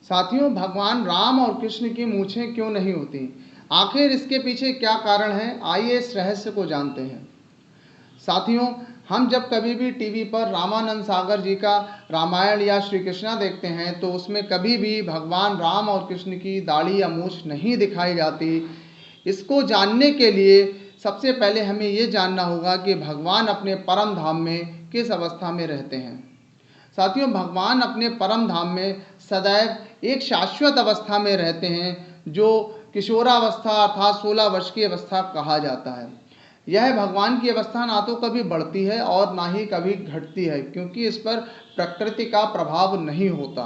साथियों, भगवान राम और कृष्ण की मूछें क्यों नहीं होती? आखिर इसके पीछे क्या कारण है? आइए इस रहस्य को जानते हैं। साथियों, हम जब कभी भी टीवी पर रामानंद सागर जी का रामायण या श्री कृष्णा देखते हैं तो उसमें कभी भी भगवान राम और कृष्ण की दाढ़ी या मूछ नहीं दिखाई जाती। इसको जानने के लिए सबसे पहले हमें ये जानना होगा कि भगवान अपने परम धाम में किस अवस्था में रहते हैं। साथियों, भगवान अपने परम धाम में सदैव एक शाश्वत अवस्था में रहते हैं, जो किशोरावस्था अर्थात 16 वर्ष की अवस्था कहा जाता है। यह भगवान की अवस्था ना तो कभी बढ़ती है और ना ही कभी घटती है, क्योंकि इस पर प्रकृति का प्रभाव नहीं होता।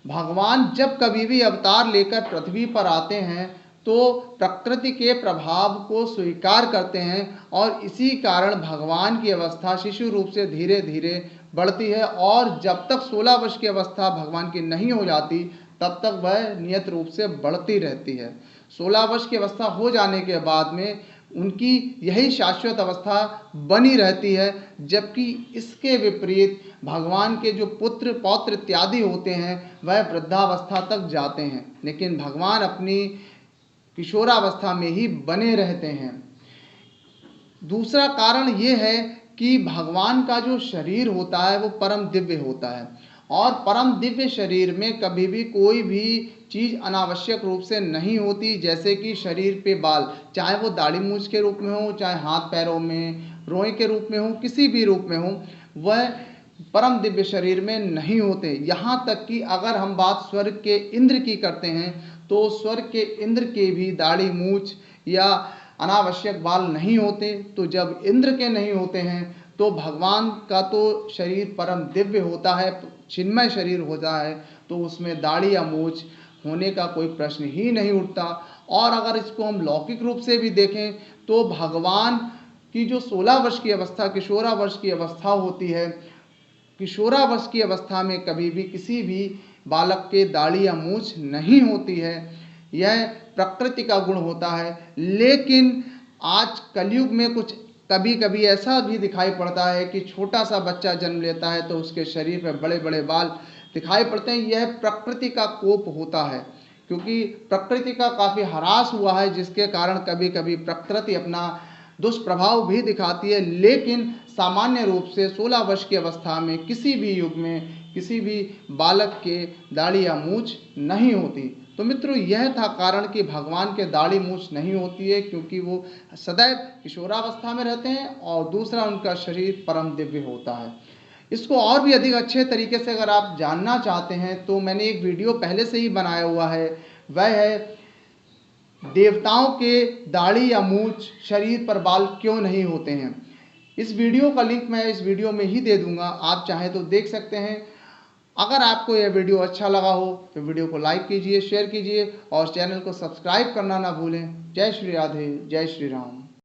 भगवान जब कभी भी अवतार लेकर पृथ्वी पर आते हैं तो प्रकृति के प्रभाव को स्वीकार करते हैं और इसी कारण भगवान की अवस्था शिशु रूप से धीरे धीरे बढ़ती है और जब तक 16 वर्ष की अवस्था भगवान की नहीं हो जाती तब तक वह नियत रूप से बढ़ती रहती है। 16 वर्ष की अवस्था हो जाने के बाद में उनकी यही शाश्वत अवस्था बनी रहती है, जबकि इसके विपरीत भगवान के जो पुत्र पौत्र इत्यादि होते हैं वह वृद्धावस्था तक जाते हैं, लेकिन भगवान अपनी किशोरावस्था में ही बने रहते हैं। दूसरा कारण ये है कि भगवान का जो शरीर होता है वो परम दिव्य होता है और परम दिव्य शरीर में कभी भी कोई भी चीज़ अनावश्यक रूप से नहीं होती, जैसे कि शरीर पे बाल, चाहे वो दाढ़ी मूछ के रूप में हो, चाहे हाथ पैरों में रोए के रूप में हो, किसी भी रूप में हो, वह परम दिव्य शरीर में नहीं होते। यहाँ तक कि अगर हम बात स्वर्ग के इंद्र की करते हैं तो स्वर्ग के इंद्र के भी दाढ़ी मूछ या अनावश्यक बाल नहीं होते। तो जब इंद्र के नहीं होते हैं तो भगवान का तो शरीर परम दिव्य होता है, चिन्मय शरीर होता है, तो उसमें दाढ़ी या मूछ होने का कोई प्रश्न ही नहीं उठता। और अगर इसको हम लौकिक रूप से भी देखें तो भगवान की जो 16 वर्ष की अवस्था किशोरावर्ष की अवस्था होती है, किशोरावस्था की अवस्था में कभी भी किसी भी बालक के दाढ़ी या मूछ नहीं होती है। यह प्रकृति का गुण होता है। लेकिन आज कलयुग में कुछ कभी कभी ऐसा भी दिखाई पड़ता है कि छोटा सा बच्चा जन्म लेता है तो उसके शरीर पर बड़े बड़े बाल दिखाई पड़ते हैं। यह प्रकृति का कोप होता है, क्योंकि प्रकृति का काफ़ी ह्रास हुआ है, जिसके कारण कभी कभी प्रकृति अपना दुष्प्रभाव भी दिखाती है। लेकिन सामान्य रूप से 16 वर्ष की अवस्था में किसी भी युग में किसी भी बालक के दाढ़ी या मूछ नहीं होती। तो मित्रों, यह था कारण कि भगवान के दाढ़ी मूछ नहीं होती है, क्योंकि वो सदैव किशोरावस्था में रहते हैं और दूसरा उनका शरीर परम दिव्य होता है। इसको और भी अधिक अच्छे तरीके से अगर आप जानना चाहते हैं तो मैंने एक वीडियो पहले से ही बनाया हुआ है, वह है देवताओं के दाढ़ी या मूछ शरीर पर बाल क्यों नहीं होते हैं। इस वीडियो का लिंक मैं इस वीडियो में ही दे दूंगा, आप चाहें तो देख सकते हैं। अगर आपको यह वीडियो अच्छा लगा हो तो वीडियो को लाइक कीजिए, शेयर कीजिए और चैनल को सब्सक्राइब करना ना भूलें। जय श्री राधे, जय श्री राम।